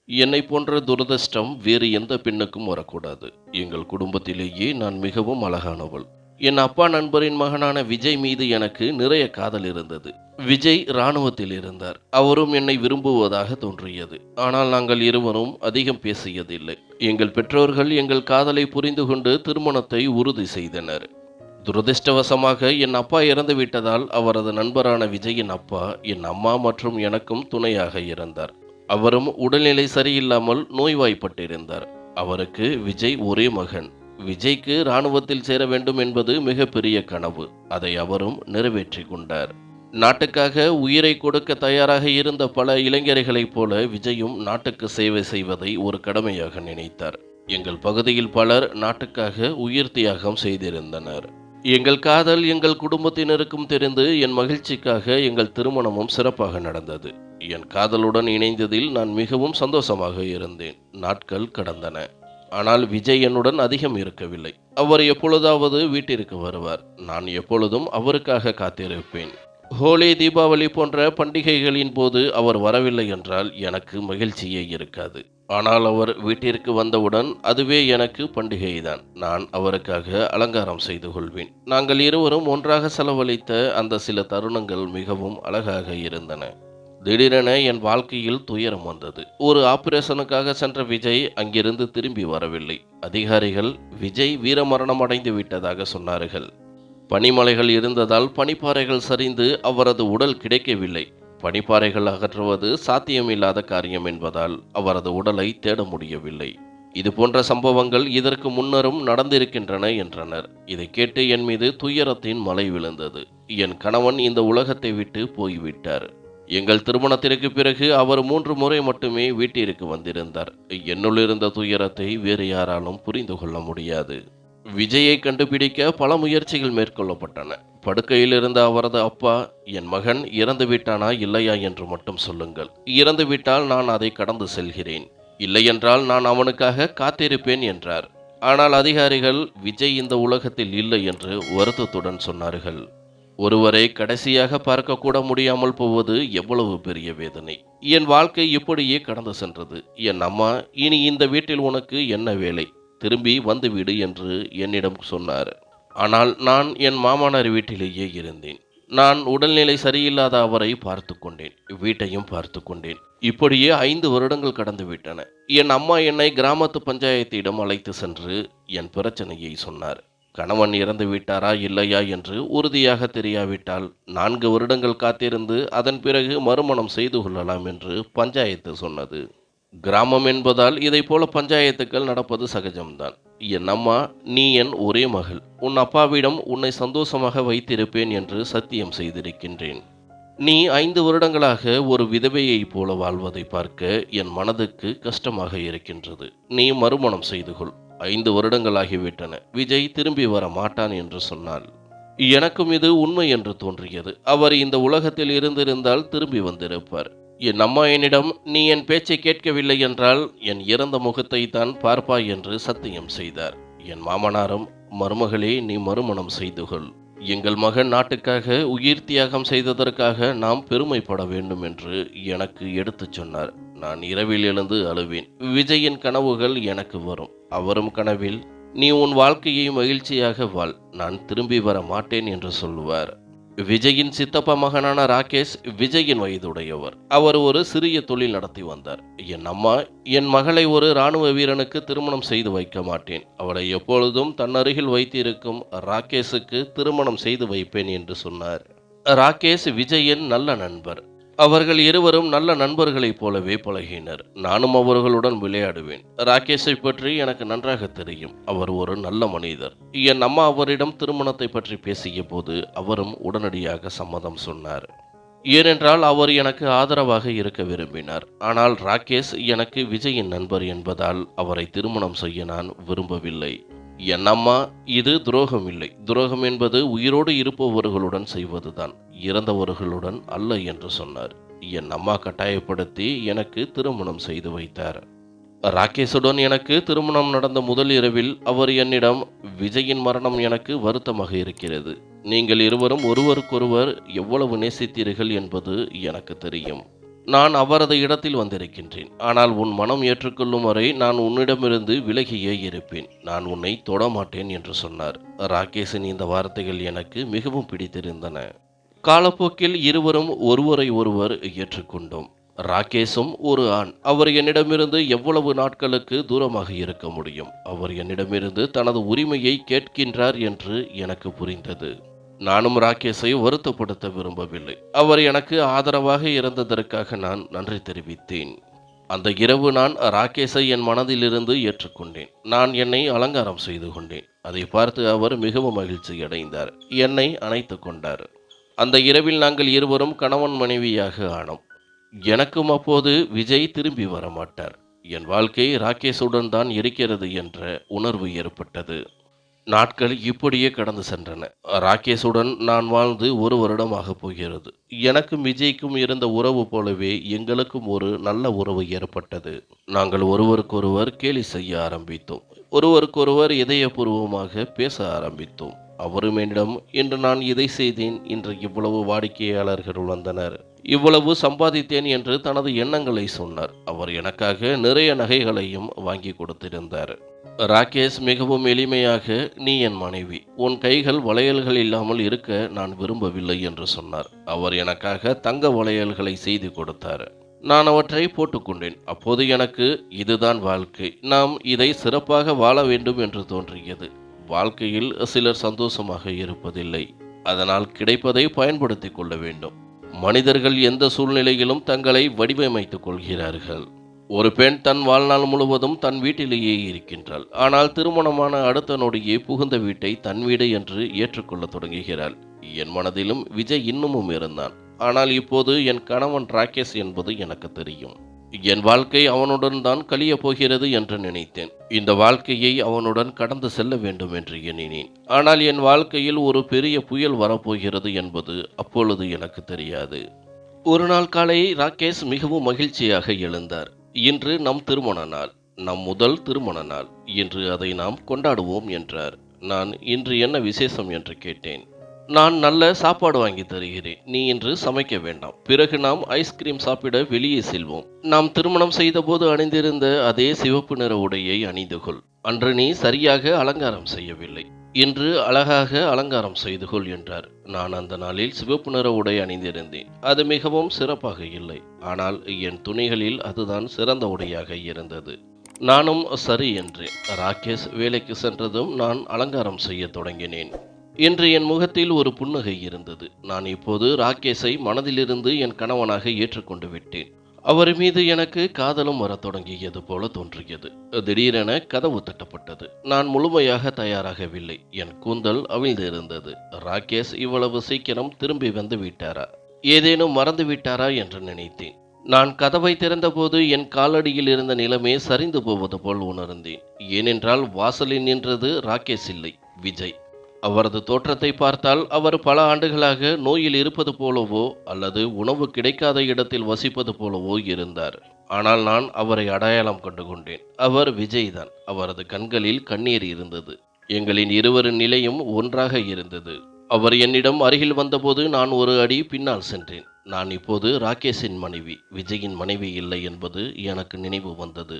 என்னை போன்ற துரதிர்ஷ்டம் வேறு எந்த பெண்ணுக்கும் வரக்கூடாது. எங்கள் குடும்பத்திலேயே நான் மிகவும் அழகானவள். என் அப்பா நண்பரின் மகனான விஜய் மீது எனக்கு நிறைய காதல் இருந்தது. விஜய் இராணுவத்தில் இருந்தார். அவரும் என்னை விரும்புவதாக தோன்றியது. ஆனால் நாங்கள் இருவரும் அதிகம் பேசியதில்லை. எங்கள் பெற்றோர்கள் எங்கள் காதலை புரிந்து கொண்டு திருமணத்தை உறுதி செய்தனர். துரதிர்ஷ்டவசமாக என் அப்பா இறந்துவிட்டதால் அவரது நண்பரான விஜயின் அப்பா என் அம்மா மற்றும் எனக்கும் துணையாக இருந்தார். அவரும் உடல்நிலை சரியில்லாமல் நோய்வாய்ப்பட்டிருந்தார். அவருக்கு விஜய் ஒரே மகன். விஜய்க்கு இராணுவத்தில் சேர வேண்டும் என்பது மிகப்பெரிய கனவு. அதை அவரும் நிறைவேற்றி கொண்டார். நாட்டுக்காக உயிரை கொடுக்க தயாராக இருந்த பல இளைஞர்களைப் போல விஜயும் நாட்டுக்கு சேவை செய்வதை ஒரு கடமையாக நினைத்தார். எங்கள் பகுதியில் பலர் நாட்டுக்காக உயிர் தியாகம் செய்திருந்தனர். எங்கள் காதல் எங்கள் குடும்பத்தினருக்கும் தெரிந்து என் மகிழ்ச்சிக்காக எங்கள் திருமணமும் சிறப்பாக நடந்தது. என் காதலுடன் இணைந்ததில் நான் மிகவும் சந்தோஷமாக இருந்தேன். நாட்கள் கடந்தன. ஆனால் விஜய் என்னுடன் அதிகம் இருக்கவில்லை. அவர் எப்பொழுதாவது வீட்டிற்கு வருவார். நான் எப்பொழுதும் அவருக்காக காத்திருப்பேன். ஹோலி, தீபாவளி போன்ற பண்டிகைகளின் போது அவர் வரவில்லை என்றால் எனக்கு மகிழ்ச்சியே இருக்காது. ஆனால் அவர் வீட்டிற்கு வந்தவுடன் அதுவே எனக்கு பண்டிகைதான். நான் அவருக்காக அலங்காரம் செய்து கொள்வேன். நாங்கள் இருவரும் ஒன்றாக செலவழித்த அந்த சில தருணங்கள் மிகவும் அழகாக இருந்தன. திடீரென என் வாழ்க்கையில் துயரம் வந்தது. ஒரு ஆபரேஷனுக்காக சென்ற விஜய் அங்கிருந்து திரும்பி வரவில்லை. அதிகாரிகள் விஜய் வீரமரணம் அடைந்து விட்டதாக சொன்னார்கள். பனிமலைகள் இருந்ததால் பனிப்பாறைகள் சரிந்து அவரது உடல் கிடைக்கவில்லை. பனிப்பாறைகள் அகற்றுவது சாத்தியமில்லாத காரியம் என்பதால் அவரது உடலை தேட முடியவில்லை. இது போன்ற சம்பவங்கள் இதற்கு முன்னரும் நடந்திருக்கின்றன என்றனர். இதை கேட்டு என் மீது துயரத்தின் மழை விழுந்தது. என் கணவன் இந்த உலகத்தை விட்டு போய்விட்டார். எங்கள் திருமணத்திற்கு பிறகு அவர் 3 முறை மட்டுமே வீட்டிற்கு வந்திருந்தார். என்னுள் இருந்த துயரத்தை வேறு யாராலும் புரிந்து கொள்ள முடியாது. விஜயை கண்டுபிடிக்க பல முயற்சிகள் மேற்கொள்ளப்பட்டன. படுக்கையில் இருந்த அவரது அப்பா, என் மகன் இறந்து விட்டானா இல்லையா என்று மட்டும் சொல்லுங்கள். இறந்து விட்டால் நான் அதை கடந்து செல்கிறேன். இல்லையென்றால் நான் அவனுக்காக காத்திருப்பேன் என்றார். ஆனால் அதிகாரிகள் விஜய் இந்த உலகத்தில் இல்லை என்று வருத்தத்துடன் சொன்னார்கள். ஒருவரை கடைசியாக பார்க்க கூட முடியாமல் போவது எவ்வளவு பெரிய வேதனை. என் வாழ்க்கை இப்படியே கடந்து சென்றது. என் அம்மா, இனி இந்த வீட்டில் உனக்கு என்ன வேலை? திரும்பி வந்துவிடு என்று என்னிடம் சொன்னார். ஆனால் நான் என் மாமனார் வீட்டிலேயே இருந்தேன். நான் உடல்நிலை சரியில்லாத அவரை பார்த்து கொண்டேன். வீட்டையும் பார்த்து கொண்டேன். இப்படியே 5 வருடங்கள் கடந்து விட்டன. என் அம்மா என்னை கிராமத்து பஞ்சாயத்திடம் அழைத்து சென்று என் பிரச்சனையை சொன்னார். கணவன் இறந்து விட்டாரா இல்லையா என்று உறுதியாக தெரியாவிட்டால் 4 வருடங்கள் காத்திருந்து அதன் பிறகு மறுமணம் செய்து கொள்ளலாம் என்று பஞ்சாயத்து சொன்னது. கிராமம் என்பதால் இதை போல பஞ்சாயத்துக்கள் நடப்பது சகஜம்தான். என் அம்மா, நீ என் ஒரே மகள். உன் அப்பாவிடம் உன்னை சந்தோஷமாக வைத்திருப்பேன் என்று சத்தியம் செய்திருக்கின்றேன். நீ 5 வருடங்களாக ஒரு விதவையைப் போல வாழ்வதை பார்க்க என் மனதுக்கு கஷ்டமாக இருக்கின்றது. நீ மறுமணம் செய்து கொள். 5 வருடங்களாகிவிட்டன. விஜய் திரும்பி வர மாட்டான் என்று சொன்னாள். எனக்கும் இது உண்மை என்று தோன்றியது. அவர் இந்த உலகத்தில் இருந்திருந்தால் திரும்பி வந்திருப்பார். என் அம்மா என்னிடம், நீ என் பேச்சை கேட்கவில்லை என்றால் என் இறந்த முகத்தை தான் பார்ப்பாய் என்று சத்தியம் செய்தார். என் மாமனாரும், மருமகளே, நீ மறுமணம் செய்து கொள். எங்கள் மகன் நாட்டுக்காக உயிர் தியாகம் செய்ததற்காக நாம் பெருமைப்பட வேண்டும் என்று எனக்கு எடுத்துச் சொன்னார். நான் இரவில் எழுந்து அழுவேன். விஜயின் கனவுகள் எனக்கு வரும். அவரும் கனவில், நீ உன் வாழ்க்கையை மகிழ்ச்சியாக வாழ், நான் திரும்பி வர மாட்டேன் என்று சொல்லுவார். விஜயின் சித்தப்பா மகனான ராகேஷ் விஜயின் வயதுடையவர். அவர் ஒரு சிறிய தொழில் நடத்தி வந்தார். என் அம்மா, என் மகளை ஒரு இராணுவ வீரனுக்கு திருமணம் செய்து வைக்க மாட்டேன். அவளை எப்பொழுதும் தன்னருகில் வைத்திருக்கும் ராகேஷுக்கு திருமணம் செய்து வைப்பேன் என்று சொன்னார். ராகேஷ் விஜயின் நல்ல நண்பர். அவர்கள் இருவரும் நல்ல நண்பர்களைப் போலவே பழகினர். நானும் அவர்களுடன் விளையாடுவேன். ராகேஷை பற்றி எனக்கு நன்றாக தெரியும். அவர் ஒரு நல்ல மனிதர். என் அம்மா அவரிடம் திருமணத்தை பற்றி பேசிய போது அவரும் உடனடியாக சம்மதம் சொன்னார். ஏனென்றால் அவர் எனக்கு ஆதரவாக இருக்க விரும்பினார். ஆனால் ராகேஷ் எனக்கு விஜயின் நண்பர் என்பதால் அவரை திருமணம் செய்ய நான் விரும்பவில்லை. என் அம்மா, இது துரோகம் இல்லை. துரோகம் என்பது உயிரோடு இருப்பவர்களுடன் செய்வதுதான், இறந்தவர்களுடன் அல்ல என்று சொன்னார். என் அம்மா கட்டாயப்படுத்தி எனக்கு திருமணம் செய்து வைத்தார். ராகேஷுடன் எனக்கு திருமணம் நடந்த முதல் இரவில் அவர் என்னிடம், விஜயின் மரணம் எனக்கு வருத்தமாக இருக்கிறது. நீங்கள் இருவரும் ஒருவருக்கொருவர் எவ்வளவு நேசித்தீர்கள் என்பது எனக்கு தெரியும். நான் அவரது இடத்தில் வந்திருக்கின்றேன். ஆனால் உன் மனம் ஏற்றுக்கொள்ளும் வரை நான் உன்னிடமிருந்து விலகியே இருப்பேன். நான் உன்னை தொடமாட்டேன் என்று சொன்னார். ராகேஷின் இந்த வார்த்தைகள் எனக்கு மிகவும் பிடித்திருந்தன. காலப்போக்கில் இருவரும் ஒருவரை ஒருவர் ஏற்றுக்கொண்டோம். ராகேஷும் ஒரு ஆண். அவர் என்னிடமிருந்து எவ்வளவு நாட்களுக்கு தூரமாக இருக்க முடியும்? அவர் என்னிடமிருந்து தனது உரிமையை கேட்கின்றார் என்று எனக்கு புரிந்தது. நானும் ராகேஷை வருத்தப்படுத்த விரும்பவில்லை. அவர் எனக்கு ஆதரவாக இருந்ததற்காக நான் நன்றி தெரிவித்தேன். அந்த இரவு நான் ராகேஷை என் மனதிலிருந்து ஏற்றுக்கொண்டேன். நான் என்னை அலங்காரம் செய்து கொண்டேன். அதை பார்த்து அவர் மிகவும் மகிழ்ச்சி அடைந்தார். என்னை அணைத்து கொண்டார். அந்த இரவில் நாங்கள் இருவரும் கணவன் மனைவியாக ஆனோம். எனக்கும் அப்போது விஜய் திரும்பி வரமாட்டார். என் வாழ்க்கை ராகேஷுடன் தான் இருக்கிறது என்ற உணர்வு ஏற்பட்டது. நாட்கள் இப்படியே கடந்து சென்றன. ராகேஷுடன் நான் வாழ்ந்து 1 வருடமாக போகிறது. எனக்கும் விஜய்க்கும் இருந்த உறவு போலவே எங்களுக்கும் ஒரு நல்ல உறவு ஏற்பட்டது. நாங்கள் ஒருவருக்கொருவர் கேலி செய்ய ஆரம்பித்தோம். ஒருவருக்கொருவர் இதயபூர்வமாக பேச ஆரம்பித்தோம். அவரும் என்னிடம், இன்று நான் இதை செய்தேன், இன்று இவ்வளவு வாடிக்கையாளர்கள் வந்தனர், இவ்வளவு சம்பாதித்தேன் என்று தனது எண்ணங்களை சொன்னார். அவர் எனக்காக நிறைய நகைகளையும் வாங்கி கொடுத்திருந்தார். ராகேஷ் மிகவும் எளிமையாக, நீ என் மனைவி, உன் கைகள் வளையல்கள் இல்லாமல் இருக்க நான் விரும்பவில்லை என்று சொன்னார். அவர் எனக்காக தங்க வளையல்களை செய்து கொடுத்தார். நான் அவற்றை போட்டுக்கொண்டேன். அப்போது எனக்கு இதுதான் வாழ்க்கை, நாம் இதை சிறப்பாக வாழ வேண்டும் என்று தோன்றியது. வாழ்க்கையில் சிலர் சந்தோஷமாக இருப்பதில்லை. அதனால் கிடைப்பதை பயன்படுத்திக் கொள்ள வேண்டும். மனிதர்கள் எந்த சூழ்நிலையிலும் தங்களை வடிவமைத்துக் கொள்கிறார்கள். ஒரு பெண் தன் வாழ்நாள் முழுவதும் தன் வீட்டிலேயே இருக்கின்றாள். ஆனால் திருமணமான அடுத்த நொடியே புகுந்த வீட்டை தன் வீடு என்று ஏற்றுக்கொள்ள தொடங்குகிறாள். என் மனதிலும் விஜய் இன்னமும் இருந்தான். ஆனால் இப்போது என் கணவன் ராகேஷ் என்பது எனக்கு தெரியும். என் வாழ்க்கை அவனுடன் தான் கழியப் போகிறது என்று நினைத்தேன். இந்த வாழ்க்கையை அவனுடன் கடந்து செல்ல வேண்டும் என்று எண்ணினேன். ஆனால் என் வாழ்க்கையில் ஒரு பெரிய புயல் வரப்போகிறது என்பது அப்பொழுது எனக்கு தெரியாது. ஒரு நாள் காலை ராகேஷ் மிகவும் மகிழ்ச்சியாக எழுந்தார். இன்று நம் திருமண நாள், நம் முதல் திருமண நாள். இன்று அதை நாம் கொண்டாடுவோம் என்றார். நான், இன்று என்ன விசேஷம் என்று கேட்டேன். நான் நல்ல சாப்பாடு வாங்கி தருகிறேன், நீ இன்று சமைக்க வேண்டாம். பிறகு நாம் ஐஸ்கிரீம் சாப்பிட வெளியே செல்வோம். நாம் திருமணம் செய்தபோது அணிந்திருந்த அதே சிவப்பு நிற உடையை அணிந்து கொள். அன்று நீ சரியாக அலங்காரம் செய்யவில்லை, இன்று அழகாக அலங்காரம் செய்து கொள் என்றார். நான் அந்த நாளில் சிவப்பு நிற உடை அணிந்திருந்தேன். அது மிகவும் சிறப்பாக இல்லை, ஆனால் என் துணிகளில் அதுதான் சிறந்த உடையாக இருந்தது. நானும் சரி என்றேன். ராகேஷ் வேலைக்கு சென்றதும் நான் அலங்காரம் செய்ய தொடங்கினேன். இன்று என் முகத்தில் ஒரு புன்னகை இருந்தது. நான் இப்போது ராகேஷை மனதிலிருந்து என் கணவனாக ஏற்றுக்கொண்டு விட்டேன். அவர் மீது எனக்கு காதலும் வரத் தொடங்கியது போல தோன்றியது. திடீரென கதவு தட்டப்பட்டது. நான் முழுமையாக தயாராகவில்லை. என் கூந்தல் அவிழ்ந்து இருந்தது. ராகேஷ் இவ்வளவு சீக்கிரம் திரும்பி வந்து விட்டாரா, ஏதேனும் மறந்து விட்டாரா என்று நினைத்தேன். நான் கதவை திறந்தபோது என் காலடியில் இருந்த நிலமே சரிந்து போவது போல் உணர்ந்தேன். ஏனென்றால் வாசலில் நின்றது ராகேஷ் இல்லை, விஜய். அவரது தோற்றத்தை பார்த்தால் அவர் பல ஆண்டுகளாக நோயில் இருப்பது போலவோ அல்லது உணவு கிடைக்காத இடத்தில் வசிப்பது போலவோ இருந்தார். ஆனால் நான் அவரை அடையாளம் கண்டு கொண்டேன். அவர் விஜய் தான். அவரது கண்களில் கண்ணீர் இருந்தது. எங்களின் இருவரின் நிலையும் ஒன்றாக இருந்தது. அவர் என்னிடம் அருகில் வந்தபோது நான் ஒரு அடி பின்னால் சென்றேன். நான் இப்போது ராகேஷின் மனைவி, விஜயின் மனைவி இல்லை என்பது எனக்கு நினைவு வந்தது.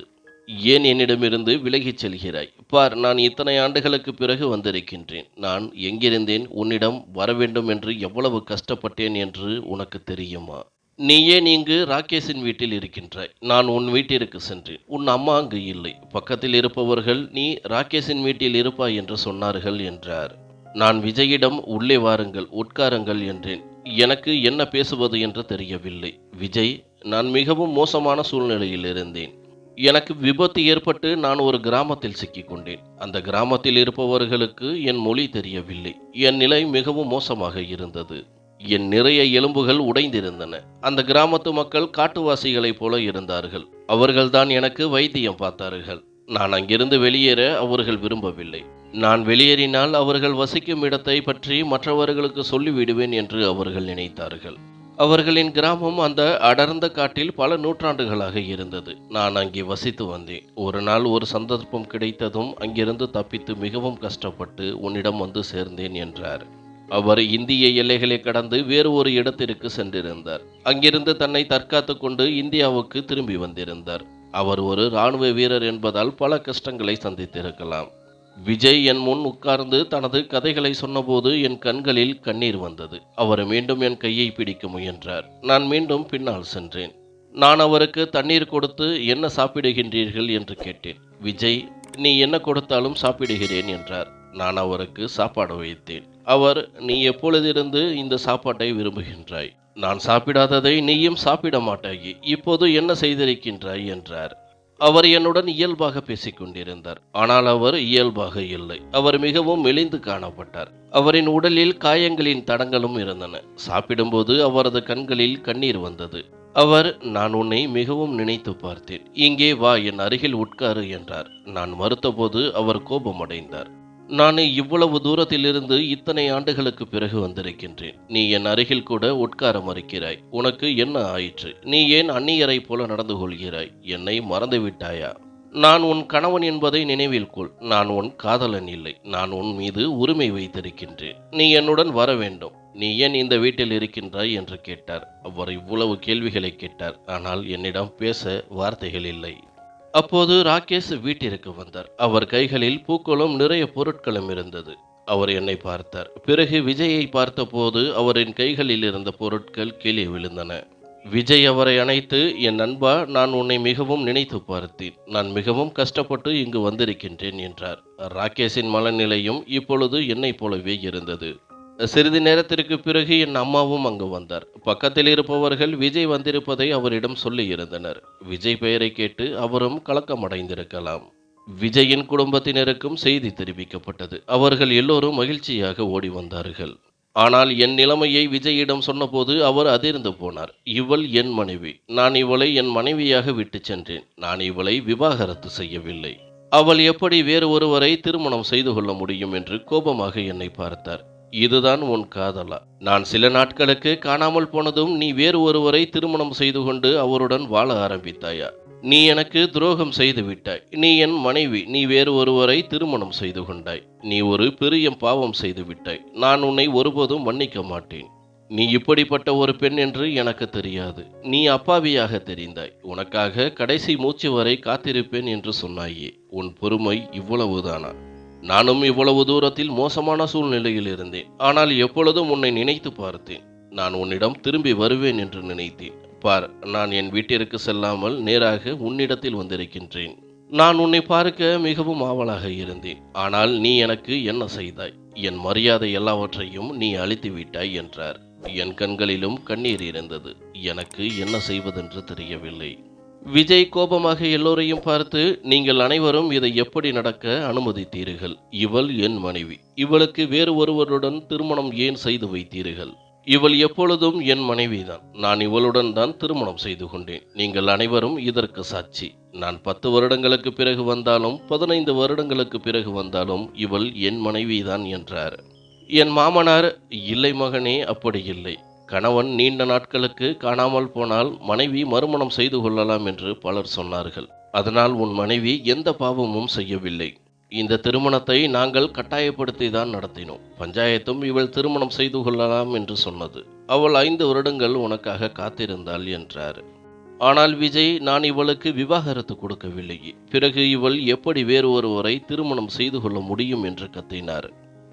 ஏன் என்னிடமிருந்து விலகிச் செல்கிறாய்? பார், நான் இத்தனை ஆண்டுகளுக்கு பிறகு வந்திருக்கின்றேன். நான் எங்கிருந்தேன், உன்னிடம் வரவேண்டும் என்று எவ்வளவு கஷ்டப்பட்டேன் என்று உனக்கு தெரியுமா? நீ ஏன் இங்கு ராகேஷின் வீட்டில் இருக்கின்றாய்? நான் உன் வீட்டிற்கு சென்றேன். உன் அம்மா அங்கு இல்லை. பக்கத்தில் இருப்பவர்கள் நீ ராகேஷின் வீட்டில் இருப்பாய் என்று சொன்னார்கள் என்றார். நான் விஜயிடம், உள்ளே வாருங்கள், உட்காருங்கள் என்றேன். எனக்கு என்ன பேசுவது என்று தெரியவில்லை. விஜய், நான் மிகவும் மோசமான சூழ்நிலையில் இருந்தேன். எனக்கு விபத்து ஏற்பட்டு நான் ஒரு கிராமத்தில் சிக்கிக்கொண்டேன். அந்த கிராமத்தில் இருப்பவர்களுக்கு என் மொழி தெரியவில்லை. என் நிலை மிகவும் மோசமாக இருந்தது. என் நிறைய எலும்புகள் உடைந்திருந்தன. அந்த கிராமத்து மக்கள் காட்டுவாசிகளைப் போல இருந்தார்கள். அவர்கள்தான் எனக்கு வைத்தியம் பார்த்தார்கள். நான் அங்கிருந்து வெளியேற அவர்கள் விரும்பவில்லை. நான் வெளியேறினால் அவர்கள் வசிக்கும் இடத்தை பற்றி மற்றவர்களுக்கு சொல்லிவிடுவேன் என்று அவர்கள் நினைத்தார்கள். அவர்களின் கிராமம் அந்த அடர்ந்த காட்டில் பல நூற்றாண்டுகளாக இருந்தது. நான் அங்கே வசித்து வந்தேன். ஒரு நாள் ஒரு சந்தர்ப்பம் கிடைத்ததும் அங்கிருந்து தப்பித்து மிகவும் கஷ்டப்பட்டு உன்னிடம் வந்து சேர்ந்தேன் என்றார். அவர் இந்திய எல்லைகளை கடந்து வேறு ஒரு இடத்திற்கு சென்றிருந்தார். அங்கிருந்து தன்னை தற்காத்துக் கொண்டு இந்தியாவுக்கு திரும்பி வந்திருந்தார். அவர் ஒரு இராணுவ வீரர் என்பதால் பல கஷ்டங்களை சந்தித்திருக்கலாம். விஜய் என் முன் உட்கார்ந்து தனது கதைகளை சொன்னபோது என் கண்களில் கண்ணீர் வந்தது. அவர் மீண்டும் என் கையை பிடிக்க முயன்றார். நான் மீண்டும் பின்னால் சென்றேன். நான் அவருக்கு தண்ணீர் கொடுத்து என்ன சாப்பிடுகின்றீர்கள் என்று கேட்டேன். விஜய், நீ என்ன கொடுத்தாலும் சாப்பிடுகிறேன் என்றார். நான் அவருக்கு சாப்பாடு வைத்தேன். அவர், நீ எப்பொழுதிருந்து இந்த சாப்பாட்டை விரும்புகின்றாய்? நான் சாப்பிடாததை நீயும் சாப்பிட மாட்டாயே, இப்போது என்ன செய்திருக்கின்றாய் என்றார். அவர் என்னுடன் இயல்பாக பேசிக் கொண்டிருந்தார். ஆனால் அவர் இயல்பாக இல்லை. அவர் மிகவும் மெலிந்து காணப்பட்டார். அவரின் உடலில் காயங்களின் தடங்களும் இருந்தன. சாப்பிடும்போது அவரது கண்களில் கண்ணீர் வந்தது. அவர், நான் உன்னை மிகவும் நினைத்து பார்த்தேன். இங்கே வா, என் அருகில் உட்காரு என்றார். நான் மறுத்தபோது அவர் கோபமடைந்தார். நான் இவ்வளவு தூரத்திலிருந்து இத்தனை ஆண்டுகளுக்கு பிறகு வந்திருக்கின்றேன். நீ என் அருகில் கூட உட்கார மறுக்கிறாய். உனக்கு என்ன ஆயிற்று? நீ ஏன் அந்நியரைப் போல நடந்து கொள்கிறாய்? என்னை மறந்துவிட்டாயா? நான் உன் கணவன் என்பதை நினைவில் கொள். நான் உன் காதலன் இல்லை. நான் உன் மீது உரிமை வைத்திருக்கின்றேன். நீ என்னுடன் வர வேண்டும். நீ ஏன் இந்த வீட்டில் இருக்கின்றாய் என்று கேட்டார். அவர் இவ்வளவு கேள்விகளை கேட்டார். ஆனால் என்னிடம் பேச வார்த்தைகள் இல்லை. அப்போது ராகேஷ் வீட்டிற்கு வந்தார். அவர் கைகளில் பூக்களும் நிறைய பொருட்களும் இருந்தது. அவர் என்னை பார்த்தார். பிறகு விஜயை பார்த்தபோது அவரின் கைகளில் இருந்த பொருட்கள் கீழே விழுந்தன. விஜய் அவரை அணைத்து, என் நண்பா, நான் உன்னை மிகவும் நினைத்து பார்த்தேன். நான் மிகவும் கஷ்டப்பட்டு இங்கு வந்திருக்கின்றேன் என்றார். ராகேஷின் மனநிலையும் இப்பொழுது என்னைப் போலவே இருந்தது. சிறிது நேரத்திற்கு பிறகு என் அம்மாவும் அங்கு வந்தார். பக்கத்தில் இருப்பவர்கள் விஜய் வந்திருப்பதை அவரிடம் சொல்லி இருந்தனர். விஜய் பெயரை கேட்டு அவரும் கலக்கமடைந்திருக்கலாம். விஜயின் குடும்பத்தினருக்கும் செய்தி தெரிவிக்கப்பட்டது. அவர்கள் எல்லோரும் மகிழ்ச்சியாக ஓடி வந்தார்கள். ஆனால் என் நிலைமையை விஜயிடம் சொன்னபோது அவர் அதிர்ந்து போனார். இவள் என் மனைவி. நான் இவளை என் மனைவியாக விட்டு சென்றேன். நான் இவளை விவாகரத்து செய்யவில்லை. அவள் எப்படி வேறு ஒருவரை திருமணம் செய்து கொள்ள முடியும் என்று கோபமாக என்னை பார்த்தார். இதுதான் உன் காதலா? நான் சில நாட்களுக்கு காணாமல் போனதும் நீ வேறு ஒருவரை திருமணம் செய்து கொண்டு அவருடன் வாழ ஆரம்பித்தாயா? நீ எனக்கு துரோகம் செய்து விட்டாய். நீ என் மனைவி. நீ வேறு ஒருவரை திருமணம் செய்து கொண்டாய். நீ ஒரு பெரிய பாவம் செய்து விட்டாய். நான் உன்னை ஒருபோதும் மன்னிக்க மாட்டேன். நீ இப்படிப்பட்ட ஒரு பெண் என்று எனக்கு தெரியாது. நீ அப்பாவியாக தெரிந்தாய். உனக்காக கடைசி மூச்சு வரை காத்திருப்பேன் என்று சொன்னாயே. உன் பொறுமை இவ்வளவுதானா? நானும் இவ்வளவு தூரத்தில் மோசமான சூழ்நிலையில் இருந்தேன். ஆனால் எப்பொழுதும் உன்னை நினைத்து பார்த்தேன். நான் உன்னிடம் திரும்பி வருவேன் என்று நினைத்தேன். பார், நான் என் வீட்டிற்கு செல்லாமல் நேராக உன்னிடத்தில் வந்திருக்கின்றேன். நான் உன்னை பார்க்க மிகவும் ஆவலாக இருந்தேன். ஆனால் நீ எனக்கு என்ன செய்தாய்? என் மரியாதை எல்லாவற்றையும் நீ அழித்து விட்டாய் என்றார். என் கண்களிலும் கண்ணீர் இருந்தது. எனக்கு என்ன செய்வதென்று தெரியவில்லை. விஜய் கோபமாக எல்லோரையும் பார்த்து, நீங்கள் அனைவரும் இதை எப்படி நடக்க அனுமதித்தீர்கள்? இவள் என் மனைவி. இவளுக்கு வேறு ஒருவருடன் திருமணம் ஏன் செய்து வைத்தீர்கள்? இவள் எப்பொழுதும் என் மனைவிதான். நான் இவளுடன் தான் திருமணம் செய்து கொண்டேன். நீங்கள் அனைவரும் இதற்கு சாட்சி. நான் 10 வருடங்களுக்கு பிறகு வந்தாலும் 15 வருடங்களுக்கு பிறகு வந்தாலும் இவள் என் மனைவிதான் என்றார். என் மாமனார், இல்லை மகனே, அப்படி இல்லை. கணவன் நீண்ட நாட்களுக்கு காணாமல் போனால் மனைவி மறுமணம் செய்து கொள்ளலாம் என்று பலர் சொன்னார்கள். அதனால் உன் மனைவி எந்த பாவமும் செய்யவில்லை. இந்த திருமணத்தை நாங்கள் கட்டாயப்படுத்தி தான் நடத்தினோம். பஞ்சாயத்தும் இவள் திருமணம் செய்து கொள்ளலாம் என்று சொன்னது. அவள் 5 வருடங்கள் உனக்காக காத்திருந்தாள் என்றார். ஆனால் விஜய், நான் இவளுக்கு விவாகரத்து கொடுக்கவில்லையே. பிறகு இவள் எப்படி வேறு ஒருவரை திருமணம் செய்து கொள்ள முடியும் என்று கத்தினார்.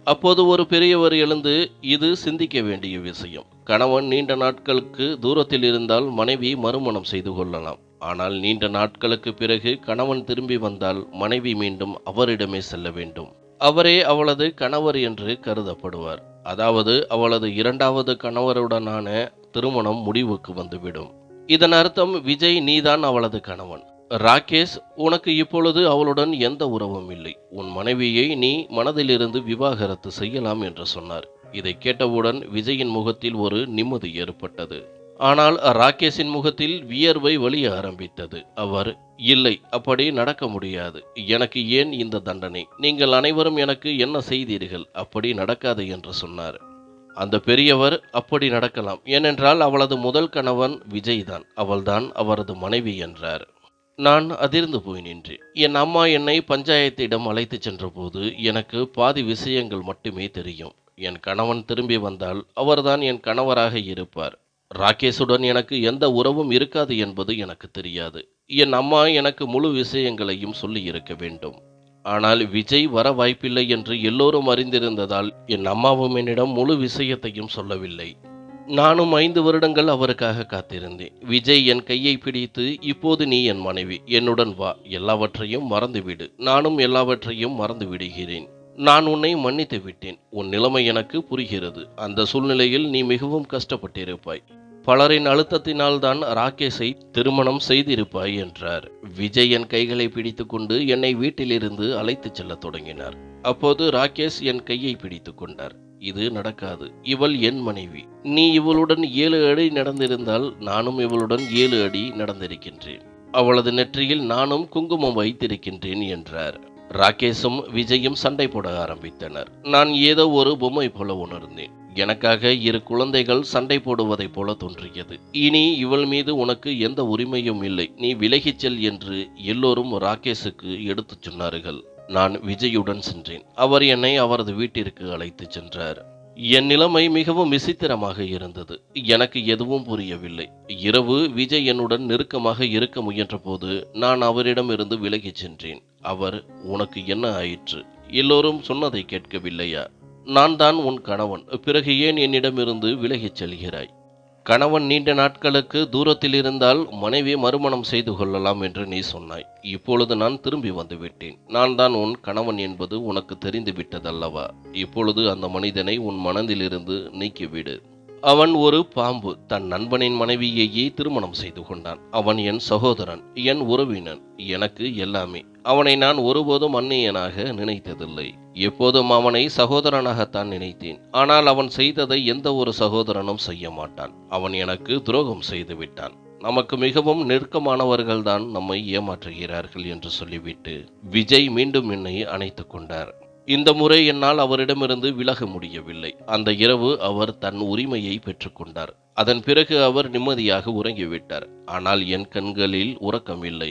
அப்போது ஒரு பெரியவர் எழுந்து, இது சிந்திக்க வேண்டிய விஷயம். கணவன் நீண்ட நாட்களுக்கு தூரத்தில் இருந்தால் மனைவி மறுமணம் செய்து கொள்ளலாம். ஆனால் நீண்ட நாட்களுக்கு பிறகு கணவன் திரும்பி வந்தால் மனைவி மீண்டும் அவரிடமே செல்ல வேண்டும். அவரே அவளது கணவர் என்று கருதப்படுவார். அதாவது அவளது 2வது கணவருடனான திருமணம் முடிவுக்கு வந்துவிடும். இதன் அர்த்தம் விஜய், நீதான் அவளது கணவன். ராகேஷ், உனக்கு இப்பொழுது அவளுடன் எந்த உறவும் இல்லை. உன் மனைவியை நீ மனதிலிருந்து விவாகரத்து செய்யலாம் என்று சொன்னார். இதை கேட்டவுடன் விஜயின் முகத்தில் ஒரு நிம்மதி ஏற்பட்டது. ஆனால் ராகேஷின் முகத்தில் வியர்வை வழிய ஆரம்பித்தது. அவர், இல்லை, அப்படி நடக்க முடியாது. எனக்கு ஏன் இந்த தண்டனை? நீங்கள் அனைவரும் எனக்கு என்ன செய்தீர்கள்? அப்படி நடக்காது என்று சொன்னார். அந்த பெரியவர், அப்படி நடக்கலாம். ஏனென்றால் அவளது முதல் கணவன் விஜய்தான். அவள்தான் அவரது மனைவி என்றார். நான் அதிர்ந்து போய் நின்றேன். என் அம்மா என்னை பஞ்சாயத்திடம் அழைத்து சென்றபோது எனக்கு பாதி விஷயங்கள் மட்டுமே தெரியும். என் கணவன் திரும்பி வந்தால் அவர்தான் என் கணவராக இருப்பார். ராகேஷுடன் எனக்கு எந்த உறவும் இருக்காது என்பது எனக்கு தெரியாது. என் அம்மா எனக்கு முழு விஷயங்களையும் சொல்லி இருக்க வேண்டும். ஆனால் விஜய் வர வாய்ப்பில்லை என்று எல்லோரும் அறிந்திருந்ததால் என் அம்மாவும் என்னிடம் முழு விஷயத்தையும் சொல்லவில்லை. நானும் 5 வருடங்கள் அவருக்காக காத்திருந்தேன். விஜய் என் கையை பிடித்து, இப்போது நீ என் மனைவி, என்னுடன் வா, எல்லாவற்றையும் மறந்துவிடு, நானும் எல்லாவற்றையும் மறந்து விடுகிறேன். நான் உன்னை மன்னித்து விட்டேன். உன் நிலைமை எனக்கு புரிகிறது. அந்த சூழ்நிலையில் நீ மிகவும் கஷ்டப்பட்டிருப்பாய். பலரின் அழுத்தத்தினால் தான் ராகேஷை திருமணம் செய்திருப்பாய் என்றார். விஜய் என் கைகளை பிடித்துக்கொண்டு என்னை வீட்டிலிருந்து அழைத்துச் செல்லத் தொடங்கினார். அப்போது ராகேஷ் என் கையை பிடித்து கொண்டார். இது நடக்காது. இவள் என் மனைவி. நீ இவளுடன் 7 அடி நடந்திருந்தால் நானும் இவளுடன் 7 அடி நடந்திருக்கின்றேன். அவளது நெற்றியில் நானும் குங்குமம் வைத்திருக்கின்றேன் என்றார். ராகேஷும் விஜயும் சண்டை போட ஆரம்பித்தனர். நான் ஏதோ ஒரு பொம்மை போல உணர்ந்தேன். எனக்காக 2 குழந்தைகள் சண்டை போடுவதைப் போல தோன்றியது. இனி இவள் மீது உனக்கு எந்த உரிமையும் இல்லை, நீ விலகிச் செல் என்று எல்லோரும் ராகேஷுக்கு எடுத்துச் சொன்னார்கள். நான் விஜயுடன் சென்றேன். அவர் என்னை அவரது வீட்டிற்கு அழைத்துச் சென்றார். என் நிலைமை மிகவும் விசித்திரமாக இருந்தது. எனக்கு எதுவும் புரியவில்லை. இரவு விஜய் என்னுடன் நெருக்கமாக இருக்க முயன்றபோது நான் அவரிடமிருந்து விலகிச் சென்றேன். அவர், உனக்கு என்ன ஆயிற்று? எல்லோரும் சொன்னதை கேட்கவில்லையா? நான் தான் உன் கணவன், பிறகு ஏன் என்னிடமிருந்து விலகிச் செல்கிறாய்? கணவன் நீண்ட நாட்களுக்கு தூரத்தில் இருந்தால் மனைவி மறுமணம் செய்து கொள்ளலாம் என்று நீ சொன்னாய். இப்பொழுது நான் திரும்பி வந்து விட்டேன். நான் தான் உன் கணவன் என்பது உனக்கு தெரிந்து விட்டதல்லவா? இப்பொழுது அந்த மனிதனை உன் மனதிலிருந்து நீக்கிவிடு. அவன் ஒரு பாம்பு. தன் நண்பனின் மனைவியையே திருமணம் செய்து கொண்டான். அவன் என் சகோதரன், என் உறவினன், எனக்கு எல்லாமே. அவனை நான் ஒருபோதும் அந்நியனாக நினைத்ததில்லை. எப்போதும் அவனை சகோதரனாகத்தான் நினைத்தேன். ஆனால் அவன் செய்ததை எந்த ஒரு சகோதரனும் செய்ய மாட்டான். அவன் எனக்கு துரோகம் செய்து விட்டான். நமக்கு மிகவும் நெருக்கமானவர்கள்தான் நம்மை ஏமாற்றுகிறார்கள் என்று சொல்லிவிட்டு விஜய் மீண்டும் என்னை அணைத்துக் கொண்டார். இந்த முறை என்னால் அவரிடமிருந்து விலக முடியவில்லை. அந்த இரவு அவர் தன் உரிமையை பெற்றுக்கொண்டார். அதன் பிறகு அவர் நிம்மதியாக உறங்கிவிட்டார். ஆனால் என் கண்களில் உறக்கமில்லை.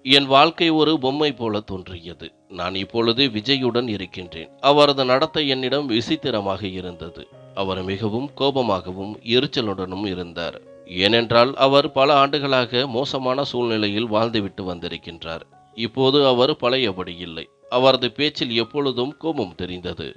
என் வாழ்க்கை ஒரு பொம்மை போல தோன்றியது. நான் இப்பொழுது விஜயுடன் இருக்கின்றேன். அவரது நடத்தை என்னிடம் விசித்திரமாக இருந்தது. அவர் மிகவும் கோபமாகவும் எரிச்சலுடனும் இருந்தார். ஏனென்றால் அவர் பல ஆண்டுகளாக மோசமான சூழ்நிலையில் வாழ்ந்துவிட்டு வந்திருக்கின்றார். இப்போது அவர் பழையபடி இல்லை. அவரது பேச்சில் எப்பொழுதும் கோபம் தெரிந்தது.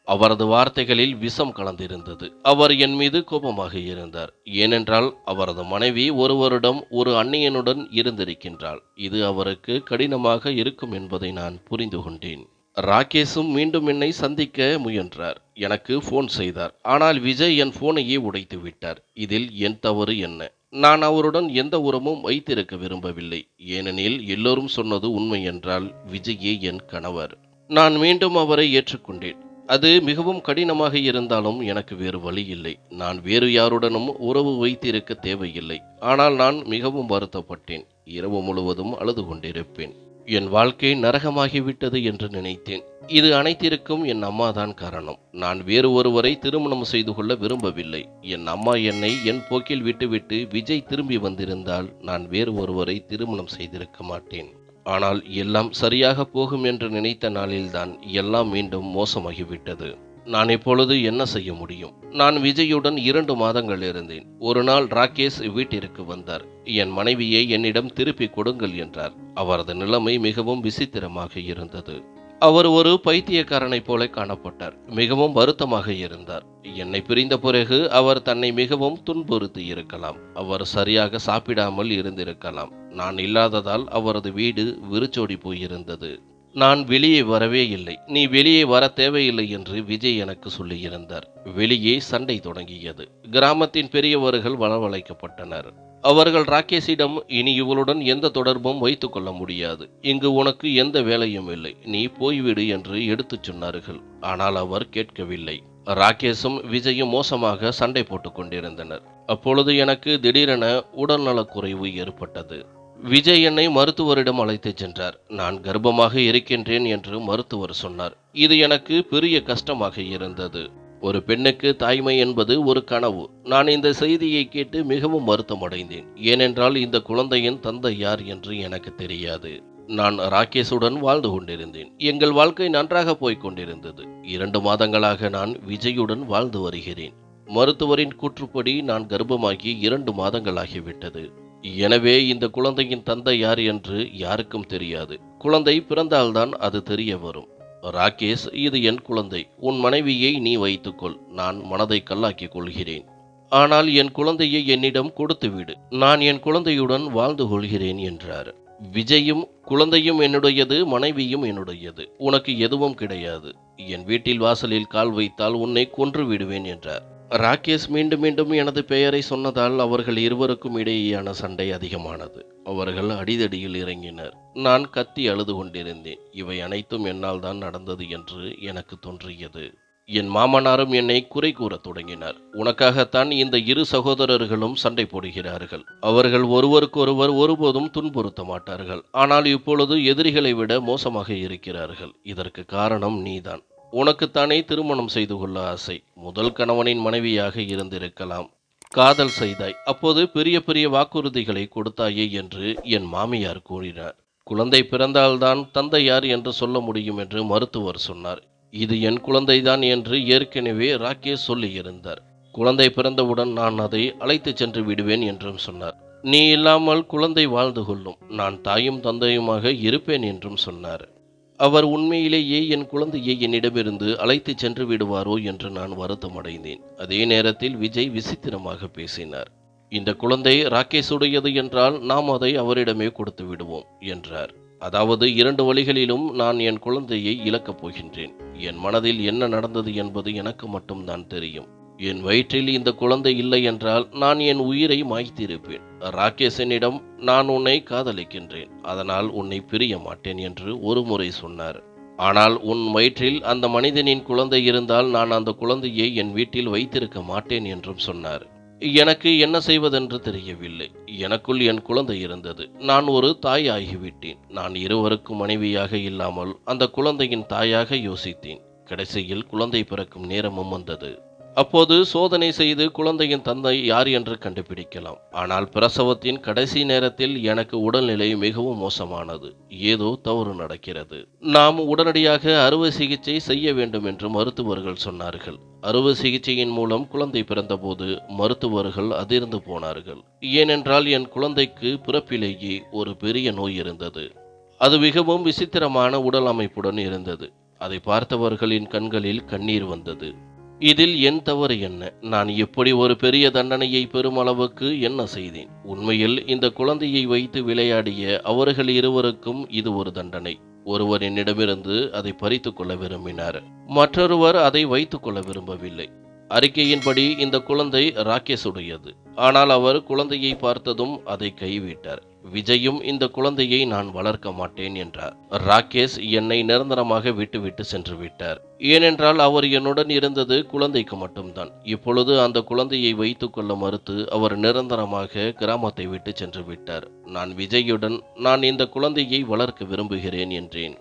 அவரது வார்த்தைகளில் விஷம் கலந்திருந்தது. அவர் என் மீது கோபமாக இருந்தார். ஏனென்றால் அவரது மனைவி ஒருவரிடம் ஒரு அந்நியனுடன் இருந்திருக்கின்றாள். இது அவருக்கு கடினமாக இருக்கும் என்பதை நான் புரிந்து கொண்டேன். ராகேஷும் மீண்டும் என்னை சந்திக்க முயன்றார். எனக்கு போன் செய்தார். ஆனால் விஜய் என் போனையே உடைத்து விட்டார். இதில் என் தவறு என்ன? நான் அவருடன் எந்த உறவும் வைத்திருக்க விரும்பவில்லை. ஏனெனில் எல்லோரும் சொன்னது உண்மை என்றால் விஜயே என் கணவர். நான் மீண்டும் அவரை ஏற்றுக்கொண்டேன். அது மிகவும் கடினமாக இருந்தாலும் எனக்கு வேறு வழி இல்லை. நான் வேறு யாருடனும் உறவு வைத்திருக்க தேவையில்லை. ஆனால் நான் மிகவும் வருத்தப்பட்டேன். இரவு முழுவதும் அழுது கொண்டிருப்பேன். என் வாழ்க்கை நரகமாகிவிட்டது என்று நினைத்தேன். இது அனைத்திற்கும் என் அம்மாதான் காரணம். நான் வேறு ஒருவரை திருமணம் செய்து கொள்ள விரும்பவில்லை. என் அம்மா என்னை என் போக்கில் விட்டுவிட்டு விஜய் திரும்பி வந்திருந்தால் நான் வேறு ஒருவரை திருமணம் செய்திருக்க மாட்டேன். ஆனால் எல்லாம் சரியாக போகும் என்று நினைத்த நாளில்தான் எல்லாம் மீண்டும் மோசமாகிவிட்டது. நான் இப்பொழுது என்ன செய்ய முடியும்? நான் விஜயுடன் 2 மாதங்கள் இருந்தேன். ஒரு நாள் ராகேஷ் வீட்டிற்கு வந்தார். என் மனைவியை என்னிடம் திருப்பி கொடுங்கள் என்றார். அவரது நிலைமை மிகவும் விசித்திரமாக இருந்தது. அவர் ஒரு பைத்தியக்காரனைப் போல காணப்பட்டார். மிகவும் வருத்தமாக இருந்தார். என்னை பிரிந்த பிறகு அவர் தன்னை மிகவும் துன்புறுத்தி இருக்கலாம். அவர் சரியாக சாப்பிடாமல் இருந்திருக்கலாம். நான் இல்லாததால் அவரது வீடு விருச்சோடி போயிருந்தது. நான் வெளியே வரவே இல்லை. நீ வெளியே வர தேவையில்லை என்று விஜய் எனக்கு சொல்லியிருந்தார். வெளியே சண்டை தொடங்கியது. கிராமத்தின் பெரியவர்கள் வரவழைக்கப்பட்டனர். அவர்கள் ராகேஷிடம், இனி இவளுடன் எந்த தொடர்பும் வைத்துக் கொள்ள முடியாது. இங்கு உனக்கு எந்த வேலையும் இல்லை. நீ போய்விடு என்று எடுத்துச் சொன்னார்கள். ஆனால் அவர் கேட்கவில்லை. ராகேஷும் விஜயும் மோசமாக சண்டை போட்டுக் கொண்டிருந்தனர். அப்பொழுது எனக்கு திடீரென உடல்நலக்குறைவு ஏற்பட்டது. விஜய் என்னை மருத்துவரிடம் அழைத்துச் சென்றார். நான் கர்ப்பமாக இருக்கின்றேன் என்று மருத்துவர் சொன்னார். இது எனக்கு பெரிய கஷ்டமாக இருந்தது. ஒரு பெண்ணுக்கு தாய்மை என்பது ஒரு கனவு. நான் இந்த செய்தியை கேட்டு மிகவும் வருத்தமடைந்தேன். ஏனென்றால் இந்த குழந்தையின் தந்தை யார் என்று எனக்கு தெரியாது. நான் ராகேஷுடன் வாழ்ந்து கொண்டிருந்தேன். எங்கள் வாழ்க்கை நன்றாக போய்க் கொண்டிருந்தது. 2 மாதங்களாக நான் விஜயுடன் வாழ்ந்து வருகிறேன். மருத்துவரின் கூற்றுப்படி நான் கர்ப்பமாகி 2 மாதங்கள் ஆகிவிட்டது. எனவே இந்த குழந்தையின் தந்தை யார் என்று யாருக்கும் தெரியாது. குழந்தை பிறந்தால்தான் அது தெரிய வரும். ராகேஷ், இது என் குழந்தை. உன் மனைவியை நீ வைத்துக்கொள். நான் மனதை கல்லாக்கிக் கொள்கிறேன். ஆனால் என் குழந்தையை என்னிடம் கொடுத்துவிடு. நான் என் குழந்தையுடன் வாழ்ந்து கொள்கிறேன் என்றார். விஜயும், குழந்தையும் என்னுடையது, மனைவியும் என்னுடையது. உனக்கு எதுவும் கிடையாது. என் வீட்டில் வாசலில் கால் வைத்தால் உன்னை கொன்று விடுவேன் என்றார். ராகேஷ் மீண்டும் மீண்டும் எனது பெயரை சொன்னதால் அவர்கள் இருவருக்கும் இடையேயான சண்டை அதிகமானது. அவர்கள் அடிதடியில் இறங்கினர். நான் கத்தி அழுது கொண்டிருந்தேன். இவை அனைத்தும் என்னால் தான் நடந்தது என்று எனக்கு தோன்றியது. என் மாமனாரும் என்னை குறை கூறத் தொடங்கினார். உனக்காகத்தான் இந்த 2 சகோதரர்களும் சண்டை போடுகிறார்கள். அவர்கள் ஒருவருக்கொருவர் ஒருபோதும் துன்புறுத்த மாட்டார்கள். ஆனால் இப்பொழுது எதிரிகளை விட மோசமாக இருக்கிறார்கள். இதற்கு காரணம் நீதான். உனக்குத்தானே திருமணம் செய்து கொள்ள ஆசை. முதல் கணவனின் மனைவியாக இருந்திருக்கலாம். காதல் செய்தாய். அப்போது பெரிய பெரிய வாக்குறுதிகளை கொடுத்தாயே என்று என் மாமியார் கூறினார். குழந்தை பிறந்தால்தான் தந்தை யார் என்று சொல்ல முடியும் என்று மருத்துவர் சொன்னார். இது என் குழந்தைதான் என்று ஏற்கனவே ராகேஷ் சொல்லியிருந்தார். குழந்தை பிறந்தவுடன் நான் அதை அழைத்து சென்று விடுவேன் என்றும் சொன்னார். நீ இல்லாமல் குழந்தை வாழ்ந்து கொள்ளும். நான் தாயும் தந்தையுமாக இருப்பேன் என்றும் சொன்னார். அவர் உண்மையிலேயே என் குழந்தையை என்னிடமிருந்து அழைத்து சென்று விடுவாரோ என்று நான் வருத்தமடைந்தேன். அதே நேரத்தில் விஜய் விசித்திரமாக பேசினார். இந்த குழந்தை ராகேஷுடையது என்றால் நாம் அதை அவரிடமே கொடுத்து விடுவோம் என்றார். அதாவது 2 வழிகளிலும் நான் என் குழந்தையை இழக்கப் போகின்றேன். என் மனதில் என்ன நடந்தது என்பது எனக்கு மட்டும்தான் தெரியும். என் வயிற்றில் இந்த குழந்தை இல்லை என்றால் நான் என் உயிரை மாய்த்திருப்பேன். ராகேஷனிடம் நான் உன்னை காதலிக்கின்றேன், அதனால் உன்னை பிரிய மாட்டேன் என்று ஒரு முறை சொன்னார். ஆனால் உன் வயிற்றில் அந்த மனிதனின் குழந்தை இருந்தால் நான் அந்த குழந்தையை என் வீட்டில் வைத்திருக்க மாட்டேன் என்றும் சொன்னார். எனக்கு என்ன செய்வதென்று தெரியவில்லை. எனக்குள் என் குழந்தை இருந்தது. நான் ஒரு தாய் ஆகிவிட்டேன். நான் இருவருக்கும் மனைவியாக இல்லாமல் அந்த குழந்தையின் தாயாக யோசித்தேன். கடைசியில் குழந்தை பிறக்கும் நேரமும் வந்தது. அப்போது சோதனை செய்து குழந்தையின் தந்தை யார் என்று கண்டுபிடிக்கலாம். ஆனால் பிரசவத்தின் கடைசி நேரத்தில் எனக்கு உடல்நிலை மிகவும் மோசமானது. ஏதோ தவறு நடக்கிறது. நாம் உடனடியாக அறுவை சிகிச்சை செய்ய வேண்டும் என்று மருத்துவர்கள் சொன்னார்கள். அறுவை சிகிச்சையின் மூலம் குழந்தை பிறந்தபோது மருத்துவர்கள் அதிர்ந்து போனார்கள். ஏனென்றால் என் குழந்தைக்கு பிறப்பிலேயே ஒரு பெரிய நோய் இருந்தது. அது மிகவும் விசித்திரமான உடல் அமைப்புடன் இருந்தது. அதை பார்த்தவர்களின் கண்களில் கண்ணீர் வந்தது. இதில் என் தவறு என்ன? நான் இப்படி ஒரு பெரிய தண்டனையை பெறும் அளவுக்கு என்ன செய்தேன்? உண்மையில் இந்த குழந்தையை வைத்து விளையாடிய அவர்கள் இருவருக்கும் இது ஒரு தண்டனை. ஒருவர் என்னிடமிருந்து அதை பறித்து கொள்ள விரும்பினார். மற்றொருவர் அதை வைத்துக் கொள்ள விரும்பவில்லை. அறிக்கையின்படி இந்த குழந்தை ராகேஷுடையது. ஆனால் அவர் குழந்தையை பார்த்ததும் அதை கைவிட்டார். விஜயும் இந்த குழந்தையை நான் வளர்க்க மாட்டேன் என்றார். ராகேஷ் என்னை நிரந்தரமாக விட்டுவிட்டு சென்று விட்டார். ஏனென்றால் அவர் என்னுடன் இருந்தது குழந்தைக்கு மட்டும்தான். இப்பொழுது அந்த குழந்தையை வைத்துக் கொள்ள மறுத்து அவர் நிரந்தரமாக கிராமத்தை விட்டு சென்று விட்டார். நான் விஜயுடன் நான் இந்த குழந்தையை வளர்க்க விரும்புகிறேன் என்றேன்.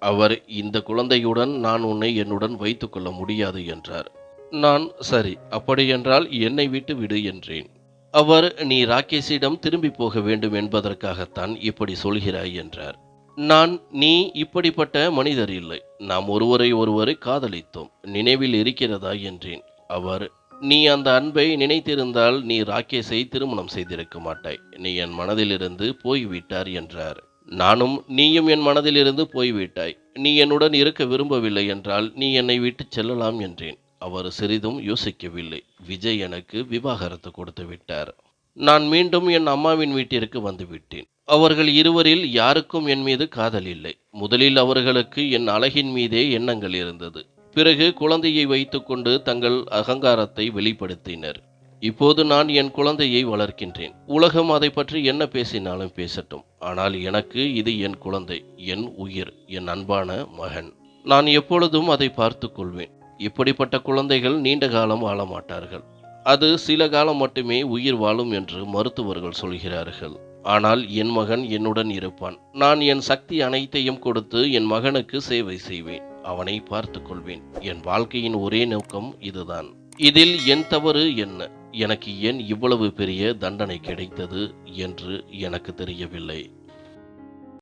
அவர் இந்த குழந்தையுடன் நான் உன்னை என்னுடன் வைத்துக் கொள்ள முடியாது என்றார். நான் சரி, அப்படியென்றால் என்னை விட்டு விடு என்றேன். அவர் நீ ராகேஷிடம் திரும்பி போக வேண்டும் என்பதற்காகத்தான் இப்படி சொல்கிறாய் என்றார். நான் நீ இப்படிப்பட்ட மனிதர் இல்லை. நாம் ஒருவரை காதலித்தோம். நினைவில் இருக்கிறதா என்றேன். அவர் நீ அந்த அன்பை நினைத்திருந்தால் நீ ராகேஷை திருமணம் செய்திருக்க மாட்டாய். நீ என் மனதிலிருந்து போய்விட்டார் என்றார். நானும் நீயும் என் மனதிலிருந்து போய்விட்டாய். நீ என்னுடன் இருக்க விரும்பவில்லை என்றால் நீ என்னை விட்டு செல்லலாம் என்றேன். அவர் சிறிதும் யோசிக்கவில்லை. விஜய் எனக்கு விவாகரத்து கொடுத்து விட்டார். நான் மீண்டும் என் அம்மாவின் வீட்டிற்கு வந்துவிட்டேன். அவர்கள் இருவரில் யாருக்கும் என் மீது காதல் இல்லை. முதலில் அவர்களுக்கு என் அழகின் மீதே எண்ணங்கள் இருந்தது. பிறகு குழந்தையை வைத்துக்கொண்டு தங்கள் அகங்காரத்தை வெளிப்படுத்தினர். இப்போது நான் என் குழந்தையை வளர்க்கின்றேன். உலகம் அதை பற்றி என்ன பேசினாலும் பேசட்டும். ஆனால் எனக்கு இது என் குழந்தை, என் உயிர், என் அன்பான மகன். நான் எப்பொழுதும் அதை பார்த்து கொள்வேன். இப்படிப்பட்ட குழந்தைகள் நீண்ட காலம் வாழ மாட்டார்கள். அது சில காலம் மட்டுமே உயிர் வாழும் என்று மருத்துவர்கள் சொல்கிறார்கள். ஆனால் என் மகன் என்னுடன் இருப்பான். நான் என் சக்தி அனைத்தையும் கொடுத்து என் மகனுக்கு சேவை செய்வேன். அவனை பார்த்து கொள்வேன். என் வாழ்க்கையின் ஒரே நோக்கம் இதுதான். இதில் என் தவறு என்ன? எனக்கு ஏன் இவ்வளவு பெரிய தண்டனை கிடைத்தது என்று எனக்கு தெரியவில்லை.